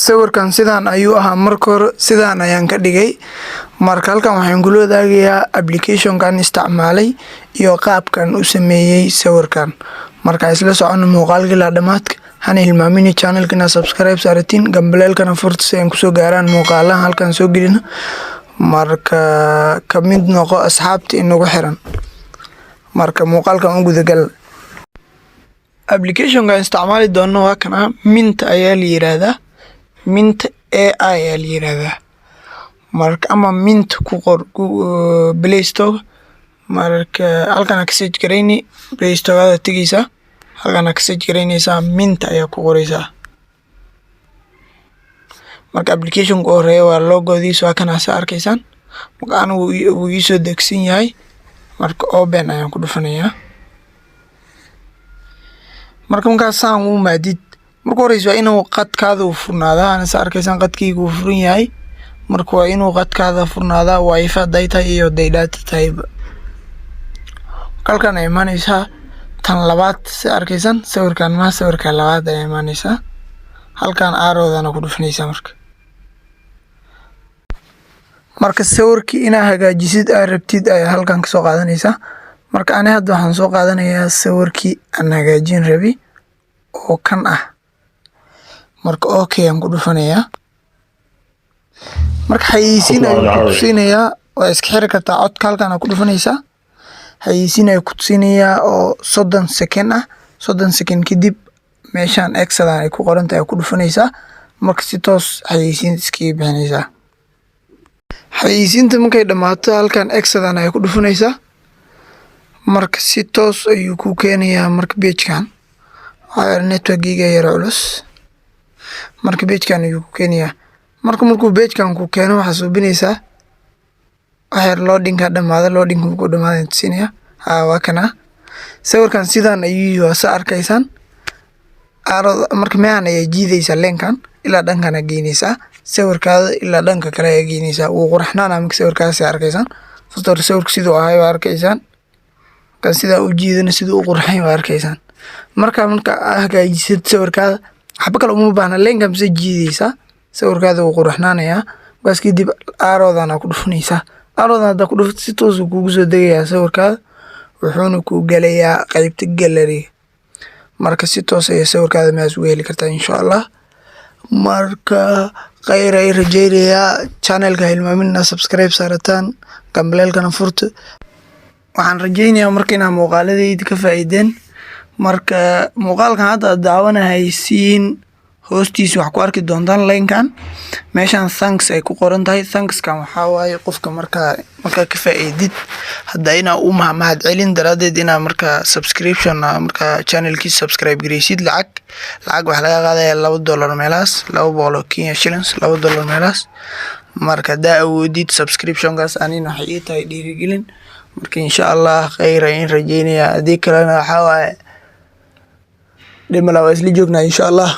sawirkan sidaan ayuu ahaa marka hore sidaan ayaan ka dhigay marka halkan waxaan kula wadaagayaa application-kan isticmaalay iyo qaabkan u sameeyay sawirkan marka isla socono muuqaalka ilaa dhamaadka hana hilmaamin channelkana subscribe saaratiin gambaleelkana furta si aan ku soo gaaraan muuqaalaha halkan soo gelino marka ka mid noqo asxaabta inagu xiran marka muuqaalkan u gudagal application-ka isticmaali doono waa kana Mint ayaa la yiraahdaa Mint AI ayaa la yiraahdaa marka ama Mint ku qor Play Store marka halkan ka search gareyni Play Store tigisa halkan ka search gareynaysa Mint ayaa ku qoraysa marka application-ku horeeyo waa logo-diisa waa kana arkaysan marka anigu uu ii soo degsan yahay marka open ayaan ku dhufanayaa marka saan uu maadid marka horeyso waa inuu qadkaada u furnaada ana arkaysan qadkaygu uu furan yahay marka waa inuu qadkaada furnaada wifi data iyo data type kalkan ay imanaysa tan labaad si arkaysan sawirkan ma sawirka labaad ay imanaysa halkan arrowdana ku dhufanaysa marka sawirkii ina hagaajisid ay rabtid ay halkan ka soo qaadanaysa marka ani hadda waxaan soo qaadanayaa sawirkii aan hagaajin rabi oo kan ah marka okay aan ku dhufanayaa marka xayeysiin ay ku tusinaya waa iska xiri kartaa codka halkan ku dhufanaysa xayeysiin ay ku tusinaya oo 30 second ah 30 second kadib meeshan extra ay ku qoran tahay ku dhufanaysa marka si toos xayeysiin iska bixinaysa xayeysiinta markay dhamaato halkan extra ay ku dhufanaysa marka si toos ayuu ku keenayaa marka page-kan waa network-giga yar culus marka page-kan ayuu ku keenayaa markuu page-kan ku keeno waxa suubinaysaa waxyar loading-ka dhamaada loading-ku ku dhamaada tusinaya waa kana sawirkan sidaan ayuu arkaysan marka meehan ay jiidaysa leenkan ilaa dhankan geynaysa sawirkaada ilaa dhanka kale ay geynaysa uu qurxanaana marka sawirkaas arkaysan sawirka sidoo ahay waa arkaysan kan sida u jiidana sidoo u qurxan waa arkaysan marka hagaajisid sawirkaada xabba kale uma baahna leenkan si jiidaysa sawirkaada uu qurxanaanaya bas kadib arrowdana ku dhufanaysa arrowdana ku dhufto si toos kugu soo degayaa sawirkaada wuxuuna ku galayaa qaybta gallery marka si toos ay sawirkaada maas u heli kartaa insha Allah marka khayr ay rajeeyaa channelka hilmaaminna subscribe saarataan gambaleelkana furta waxaan rajeynayaa marka inaa muuqaaladayda ka faa'iideen marka muuqaalkan hadda daawanahaysiin hoostiisa wax ku arki doontaan line-kan meeshan thanks ay ku qoran tahay thanks-kan waxa waaye qofka marka ka faa'iidid hadda inaa u mahad celin daraadeed inaa marka subscription marka channelkiisa subscribe gareysid lacag wax laga qaadayaa $2 meelaas 200 Kenya shillings $2 meelaas marka daa awoodid subscription-kaas anina waxay ii tahay dhiirigelin marka insha Allah khayr ayaan rajeynayaa adii kalena waxa waaye dhimala waa isla joognaa insha Allah